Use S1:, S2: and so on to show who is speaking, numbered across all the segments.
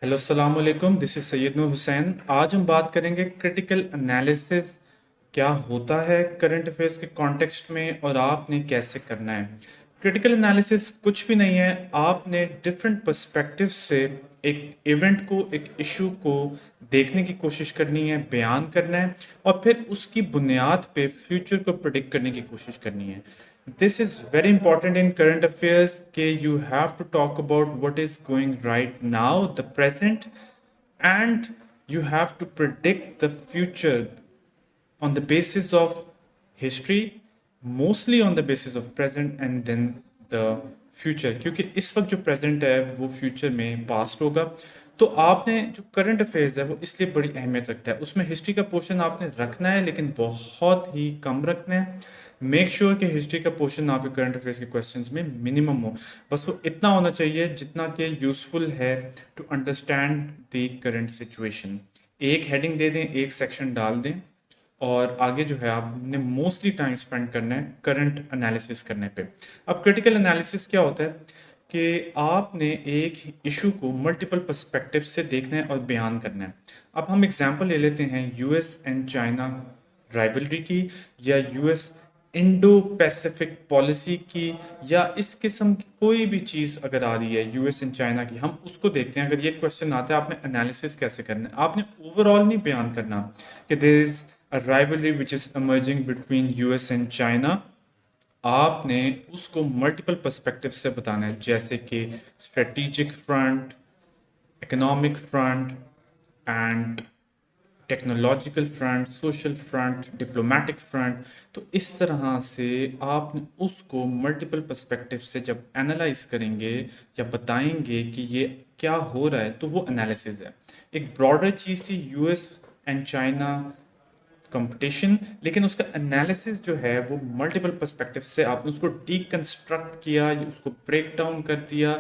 S1: Hello अस्सलाम वालेकुम, this is Syed नूर हुसैन। आज हम बात करेंगे क्रिटिकल एनालिसिस क्या होता है करंट अफेयर्स के कॉन्टेक्स्ट में और आपने कैसे करना है। क्रिटिकल एनालिसिस कुछ भी नहीं है, आपने डिफरेंट पर्सपेक्टिव से एक इवेंट को, एक इशू को देखने की कोशिश करनी है, बयान करना है और फिर उसकी बुनियाद पे फ्यूचर को प्रिडिक्ट करने की कोशिश करनी है। This is very important in current affairs कि you have to talk about what is going right now, the present, and you have to predict the future on the basis of history, mostly on the basis of present and then the future, क्योंकि इस वक्त जो present है वो future में past होगा। तो आपने जो करंट अफेयर्स है वो इसलिए बड़ी अहमियत रखता है, उसमें हिस्ट्री का पोर्शन आपने रखना है लेकिन बहुत ही कम रखना है। मेक श्योर कि हिस्ट्री का पोर्शन आपके करंट अफेयर्स के क्वेश्चंस में मिनिमम हो, बस वो इतना होना चाहिए जितना कि यूजफुल है to understand the current situation. एक हेडिंग दे दें, एक सेक्शन डाल दें और आगे जो है आपने मोस्टली टाइम स्पेंड करना है करंट एनालिसिस करने पे। अब क्रिटिकल एनालिसिस क्या होता है कि आपने एक इशू को मल्टीपल पर्सपेक्टिव से देखना है और बयान करना है। अब हम एग्जांपल ले लेते हैं यूएस एंड चाइना राइवलरी की, या यूएस इंडो पैसिफिक पॉलिसी की, या इस किस्म की कोई भी चीज़ अगर आ रही है यूएस एंड चाइना की, हम उसको देखते हैं। अगर ये क्वेश्चन आता है आपने एनालिसिस कैसे करना है, आपने ओवरऑल नहीं बयान करना कि there is a rivalry which is emerging between US and China. आपने उसको मल्टीपल पर्सपेक्टिव से बताना है, जैसे कि strategic front, economic front and technological front, social front, diplomatic front. तो इस तरह से आपने उसको मल्टीपल पर्सपेक्टिव से जब एनालाइज करेंगे या बताएंगे कि ये क्या हो रहा है, तो वो एनालिसिस है। एक ब्रॉडर चीज़ थी यूएस एंड चाइना कंपटीशन, लेकिन उसका एनालिसिस जो है वो मल्टीपल पर्सपेक्टिव से आपने उसको डीकंस्ट्रक्ट किया, उसको ब्रेक डाउन कर दिया,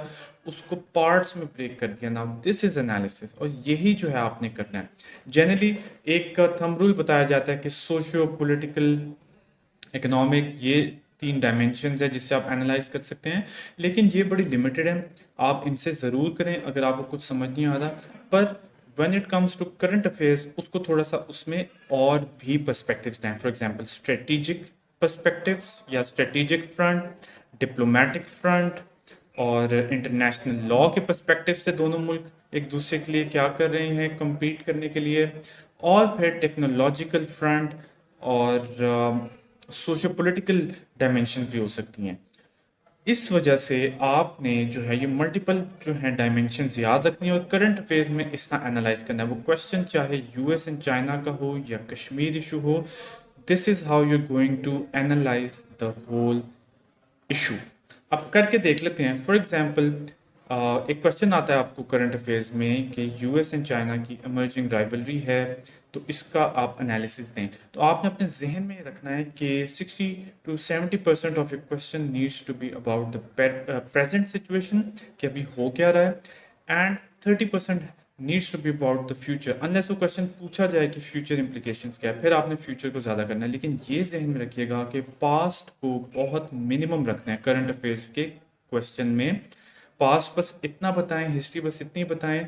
S1: उसको पार्ट्स में ब्रेक कर दिया। नाउ दिस इज एनालिसिस, और यही जो है आपने करना है। जनरली एक थंब रूल बताया जाता है कि सोशियो पॉलिटिकल, इकोनॉमिक, ये तीन डायमेंशंस है जिससे आप एनालाइज कर सकते हैं, लेकिन ये बड़ी लिमिटेड है। आप इनसे ज़रूर करें अगर आपको कुछ समझ नहीं आ रहा, पर when it comes to current affairs उसको थोड़ा सा उसमें और भी पर्सपेक्टिव्स दें। फॉर एग्जांपल स्ट्रेटेजिक पर्सपेक्टिव्स या स्ट्रेटेजिक फ्रंट, डिप्लोमेटिक फ्रंट और इंटरनेशनल लॉ के पर्सपेक्टिव से दोनों मुल्क एक दूसरे के लिए क्या कर रहे हैं compete करने के लिए, और फिर टेक्नोलॉजिकल फ्रंट और सोशो पॉलिटिकल डायमेंशन भी हो सकती हैं। इस वजह से आपने जो है ये मल्टीपल जो है डायमेंशन याद रखनी है और करंट अफेयर्स में इस तरह एनालाइज करना है। वो क्वेश्चन चाहे यूएस एंड चाइना का हो या कश्मीर इशू हो, this is how you going to analyse the whole issue. अब करके देख लेते हैं। फॉर एग्जांपल एक क्वेश्चन आता है आपको करंट अफेयर्स में कि यूएस एंड चाइना की इमर्जिंग राइवलरी है, तो इसका आप एनालिसिस दें। तो आपने अपने जहन में रखना है कि 60 to 70% of your question needs to be about the present situation कि अभी हो क्या रहा है, and 30% needs to be about the future. Unless वो क्वेश्चन पूछा जाए कि फ्यूचर इम्प्लीकेशंस क्या है, फिर आपने फ्यूचर को ज़्यादा करना है। लेकिन ये जहन में रखिएगा कि पास्ट को बहुत मिनिमम रखना है करंट अफेयर्स के क्वेश्चन में। पास्ट बस इतना बताएं, हिस्ट्री बस इतनी बताएं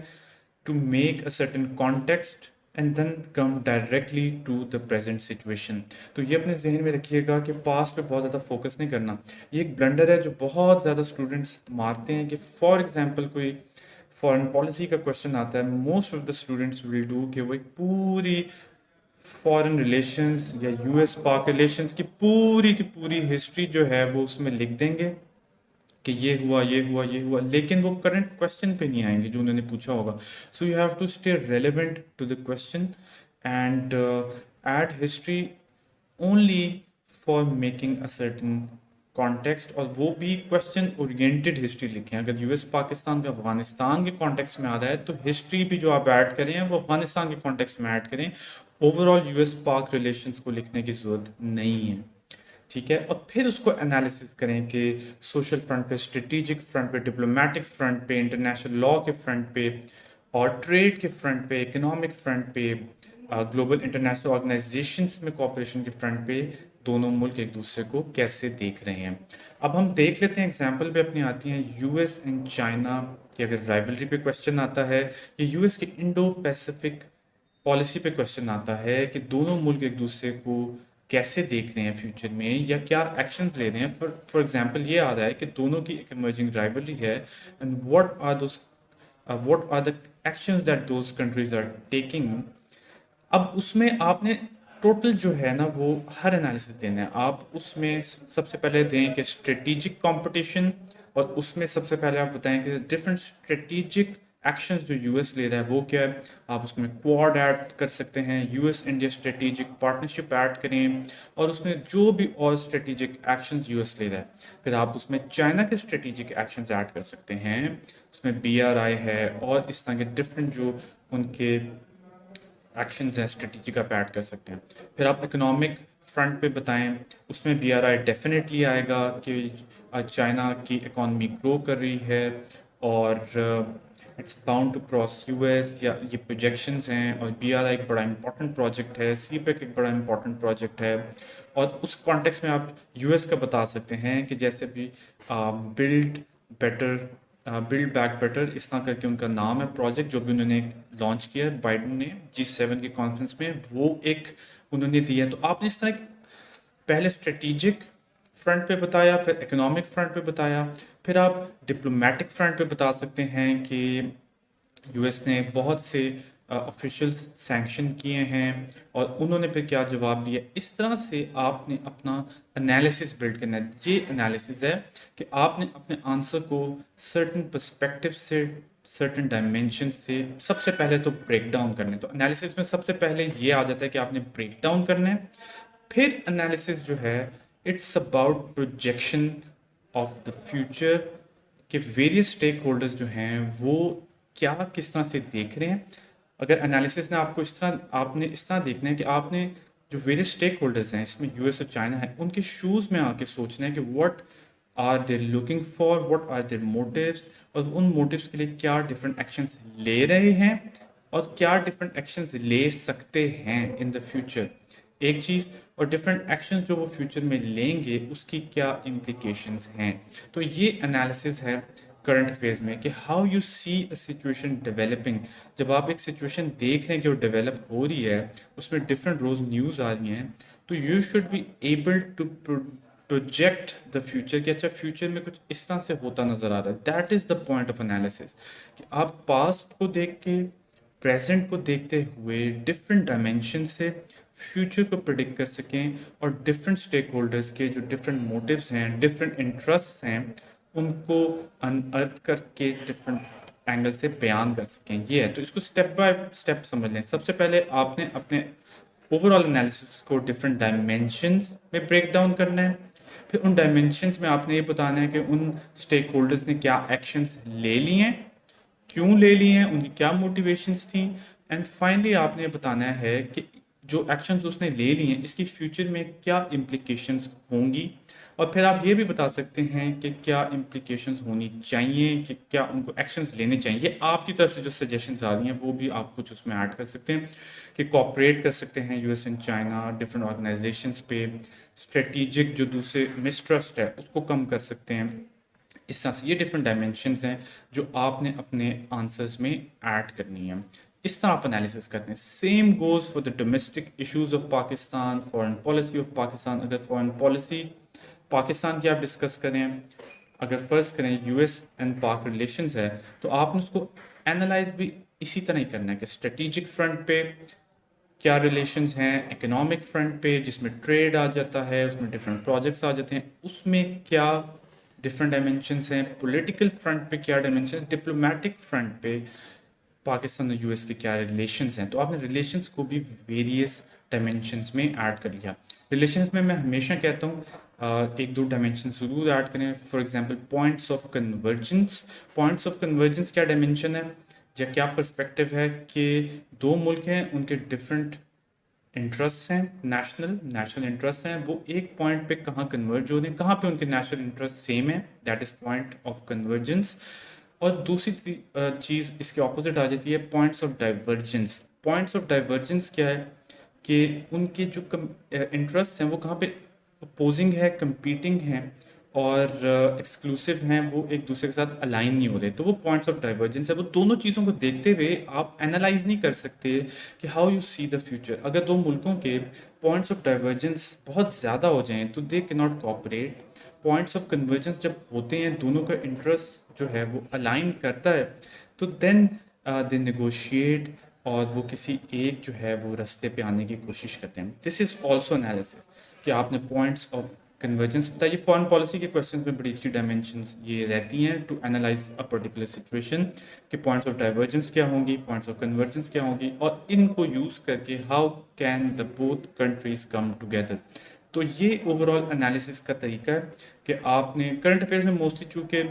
S1: to make a certain context and then come directly to the present situation. तो ये अपने जहन में रखिएगा कि पास्ट पे बहुत ज़्यादा फोकस नहीं करना। ये एक ब्लंडर है जो बहुत ज़्यादा स्टूडेंट्स मारते हैं कि फॉर एग्जांपल कोई फॉरेन पॉलिसी का क्वेश्चन आता है, most of the students will do कि वो एक पूरी फॉरेन रिलेशंस या यूएस पाक रिलेशंस की पूरी हिस्ट्री जो है वो उसमें लिख देंगे कि ये हुआ, ये हुआ, ये हुआ, लेकिन वो करंट क्वेश्चन पे नहीं आएंगे जो उन्होंने पूछा होगा। So you have to stay relevant to the question and add history only for making a certain context, और वो भी क्वेश्चन ओरिएंटेड हिस्ट्री लिखें। अगर यूएस पाकिस्तान का अफगानिस्तान के कॉन्टेक्स्ट में आ रहा है तो हिस्ट्री भी जो आप ऐड करें वो अफगानिस्तान के कॉन्टेक्स्ट में ऐड करें। ओवरऑल यूएस पाक रिलेशंस को लिखने की जरूरत नहीं है, ठीक है। और फिर उसको एनालिसिस करें कि सोशल फ्रंट पे, स्ट्रेटेजिक फ्रंट पे, डिप्लोमेटिक फ्रंट पे, इंटरनेशनल लॉ के फ्रंट पे और ट्रेड के फ्रंट पे, इकोनॉमिक फ्रंट पे, ग्लोबल इंटरनेशनल ऑर्गेनाइजेशंस में कोऑपरेशन के फ्रंट पे दोनों मुल्क एक दूसरे को कैसे देख रहे हैं। अब हम देख लेते हैं, एग्जाम्पल पे अपनी आती हैं यूएस एंड चाइना की। अगर राइवलरी पे क्वेश्चन आता है, या यूएस के इंडो पैसिफिक पॉलिसी पे क्वेश्चन आता है कि दोनों मुल्क एक दूसरे को कैसे देख रहे हैं फ्यूचर में, या क्या एक्शंस ले रहे हैं। फॉर एग्जांपल ये आ रहा है कि दोनों की एक इमर्जिंग राइवलरी है, and what are the actions that those countries are taking. अब उसमें आपने टोटल जो है ना वो हर एनालिसिस देना है। आप उसमें सबसे पहले दें कि स्ट्रेटेजिक कंपटीशन, और उसमें सबसे पहले आप बताएं कि डिफरेंट स्ट्रेटेजिक एक्शंस जो यूएस ले रहा है वो क्या है। आप उसमें क्वाड ऐड कर सकते हैं, US India strategic partnership add करें, और उसमें जो भी और स्ट्रेटेजिक एक्शंस यूएस ले रहा है। फिर आप उसमें चाइना के स्ट्रेटेजिक एक्शंस ऐड कर सकते हैं, उसमें बीआरआई है और इस तरह के डिफरेंट जो उनके एक्शंस हैं स्ट्रेटेजिक आप ऐड कर सकते हैं। फिर आप इकोनॉमिक फ्रंट पे बताएं, उसमें बीआरआई डेफिनेटली आएगा कि चाइना की इकॉनमी ग्रो कर रही है, और it's bound to cross US, या ये प्रोजेक्शंस हैं। और बीआरआई एक बड़ा इंपॉर्टेंट प्रोजेक्ट है, सीपेक एक बड़ा इंपॉर्टेंट प्रोजेक्ट है। और उस कॉन्टेक्स्ट में आप यूएस का बता सकते हैं कि जैसे भी build better, build back better, इस तरह करके उनका नाम है प्रोजेक्ट, जो भी उन्होंने लॉन्च किया है बाइडन ने G7 के कॉन्फ्रेंस में, वो एक उन्होंने दिया है। तो आपने इस तरह पहले स्ट्रेटेजिक फ्रंट पे बताया, फिर इकोनॉमिक फ्रंट पे बताया, फिर आप डिप्लोमेटिक फ्रंट पे बता सकते हैं कि यूएस ने बहुत से ऑफिशियल्स सैंक्शन किए हैं और उन्होंने फिर क्या जवाब दिया। इस तरह से आपने अपना एनालिसिस बिल्ड करना है। ये एनालिसिस है कि आपने अपने आंसर को सर्टेन पर्सपेक्टिव से, सर्टेन डायमेंशन से सबसे पहले तो ब्रेक डाउन करना है। तो एनालिसिस में सबसे पहले ये आ जाता है कि आपने ब्रेक डाउन करना है। फिर एनालिसिस जो है it's about projection of the future, कि वेरियस स्टेक होल्डर्स जो हैं वो क्या किस तरह से देख रहे हैं। अगर एनालिसिस ने आपको इस तरह, आपने इस तरह देखना है कि आपने जो वेरियस स्टेक होल्डर्स हैं, इसमें यूएस और चाइना है, उनके शूज़ में आके सोचना है कि what are they looking for, what are their motives, और उन मोटिव्स के लिए क्या डिफरेंट एक्शंस ले रहे हैं और क्या डिफरेंट एक्शंस ले सकते हैं इन द फ्यूचर। एक चीज़, और डिफरेंट एक्शंस जो वो फ्यूचर में लेंगे उसकी क्या इम्प्लीकेशंस हैं। तो ये एनालिसिस है करंट अफेयर्स में कि how you see a situation developing. जब आप एक सिचुएशन देख रहे हैं कि वो डेवलप हो रही है, उसमें डिफरेंट रोज न्यूज़ आ रही हैं, तो you should be able to project the future, कि अच्छा फ्यूचर में कुछ इस तरह से होता नजर आ रहा है। That is the point of analysis, कि आप पास्ट को देख के, प्रेजेंट को देखते हुए डिफरेंट डायमेंशन से फ्यूचर को प्रिडिक्ट कर सकें, और डिफरेंट स्टेक होल्डर्स के जो डिफरेंट मोटिव्स हैं, डिफरेंट इंटरेस्ट हैं, उनको अनअर्थ करके डिफरेंट एंगल से बयान कर सकें। ये है, तो इसको स्टेप बाय स्टेप समझ लें। सबसे पहले आपने अपने ओवरऑल एनालिसिस को डिफरेंट डायमेंशंस में ब्रेक डाउन करना है। फिर उन डायमेंशंस में आपने ये बताना है कि उन स्टेक होल्डर्स ने क्या एक्शंस ले लिए हैं, क्यों ले लिए हैं, उनकी क्या मोटिवेशंस थी, एंड फाइनली आपने बताना है कि जो एक्शंस उसने ले लिए हैं इसकी फ्यूचर में क्या इम्प्लीकेशंस होंगी। और फिर आप ये भी बता सकते हैं कि क्या इम्प्लीकेशंस होनी चाहिए, कि क्या उनको एक्शंस लेने चाहिए। ये आपकी तरफ से जो सजेशंस आ रही हैं वो भी आप कुछ उसमें ऐड कर सकते हैं, कि कॉपरेट कर सकते हैं US and China different organisations पे, स्ट्रेटेजिक जो दूसरे मिसट्रस्ट है उसको कम कर सकते हैं। इस तरह से ये डिफरेंट डायमेंशंस हैं जो आपने अपने आंसर्स में ऐड करनी है। इस तरह आप एनालिसिस करते हैं। Same goes for the domestic issues of Pakistan, foreign policy of Pakistan. अगर फॉरेन पॉलिसी पाकिस्तान की आप डिस्कस करें, अगर फर्ज करें यूएस एंड पाक रिलेशंस है, तो आपने उसको एनालाइज भी इसी तरह ही करना है कि स्ट्रेटेजिक फ्रंट पे क्या रिलेशंस हैं, इकोनॉमिक फ्रंट पे जिसमें ट्रेड आ जाता है, उसमें डिफरेंट प्रोजेक्ट्स आ जाते हैं, उसमें क्या डिफरेंट डायमेंशंस हैं, पॉलिटिकल फ्रंट पे क्या डायमेंशन, डिप्लोमेटिक फ्रंट पे पाकिस्तान और यूएस के क्या रिलेशंस हैं। तो आपने रिलेशंस को भी वेरियस डायमेंशंस में ऐड कर लिया। रिलेशंस में मैं हमेशा कहता हूँ एक दो डायमेंशन जरूर ऐड करें। For example points of convergence. Points of convergence क्या डायमेंशन है या क्या पर्सपेक्टिव है कि दो मुल्क हैं, उनके डिफरेंट इंटरेस्ट हैं, नेशनल इंटरेस्ट हैं, वो एक पॉइंट पे कहाँ कन्वर्ज हो रहे हैं, कहाँ पे उनके नेशनल इंटरेस्ट सेम है, that is point of convergence. और दूसरी चीज़ इसके ऑपोजिट आ जाती है points of divergence. Points of divergence क्या है कि उनके जो इंटरेस्ट हैं वो कहाँ पे अपोजिंग है, कंपीटिंग हैं और एक्सक्लूसिव हैं, वो एक दूसरे के साथ अलाइन नहीं हो रहे, तो वो पॉइंट्स ऑफ डाइवर्जेंस है। वो दोनों चीज़ों को देखते हुए आप एनालाइज नहीं कर सकते कि how you see the future. अगर दो मुल्कों के पॉइंट्स ऑफ डाइवर्जेंस बहुत ज़्यादा हो जाएं तो they can not cooperate. Points of convergence जब होते हैं, दोनों का इंटरेस्ट जो है वो अलाइन करता है, तो देन दे नेगोशिएट और वो किसी एक जो है वो रास्ते पे आने की कोशिश करते हैं। दिस इज ऑल्सो एनालिसिस कि आपने पॉइंट्स ऑफ कन्वर्जेंस बताइए। फॉरेन पॉलिसी के क्वेश्चन में बड़ी अच्छी डायमेंशंस ये रहती हैं to analyse a particular situation कि पॉइंट्स ऑफ डाइवर्जेंस क्या होंगी, पॉइंट्स ऑफ कन्वर्जेंस क्या होंगी, और इनको यूज करके how can the both countries come together. तो ये ओवरऑल एनालिसिस का तरीका है कि आपने करंट अफेयर्स में मोस्टली, चूंकि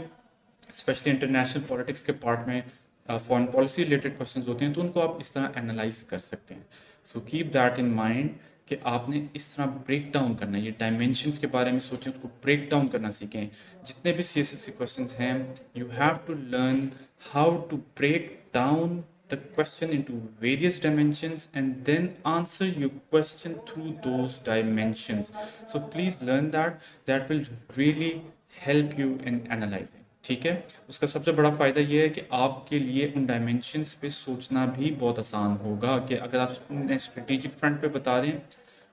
S1: स्पेशली इंटरनेशनल पॉलिटिक्स के पार्ट में फॉरेन पॉलिसी रिलेटेड क्वेश्चंस होते हैं, तो उनको आप इस तरह एनालाइज कर सकते हैं। So keep that in mind कि आपने इस तरह ब्रेक डाउन करना है, ये डायमेंशंस के बारे में सोचें, उसको ब्रेक डाउन करना सीखें। जितने भी सीएसएस के क्वेश्चंस हैं, you have to learn how to break down the question into various dimensions and then answer your question through those dimensions. So please learn that. That will really help you in analyzing. ठीक है, उसका सबसे बड़ा फायदा यह है कि आपके लिए उन डायमेंशंस पे सोचना भी बहुत आसान होगा कि अगर आप उन्हें स्ट्रेटेजिक फ्रंट पे बता रहे हैं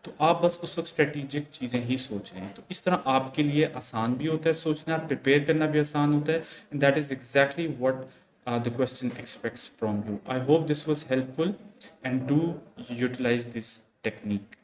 S1: तो आप बस उस वक्त स्ट्रेटेजिक चीज़ें ही सोच रहे हैं, तो इस तरह आपके लिए आसान भी होता है सोचना, प्रिपेयर करना भी आसान होता है। And that is exactly what the question expects from you. I hope this was helpful and do utilize this technique.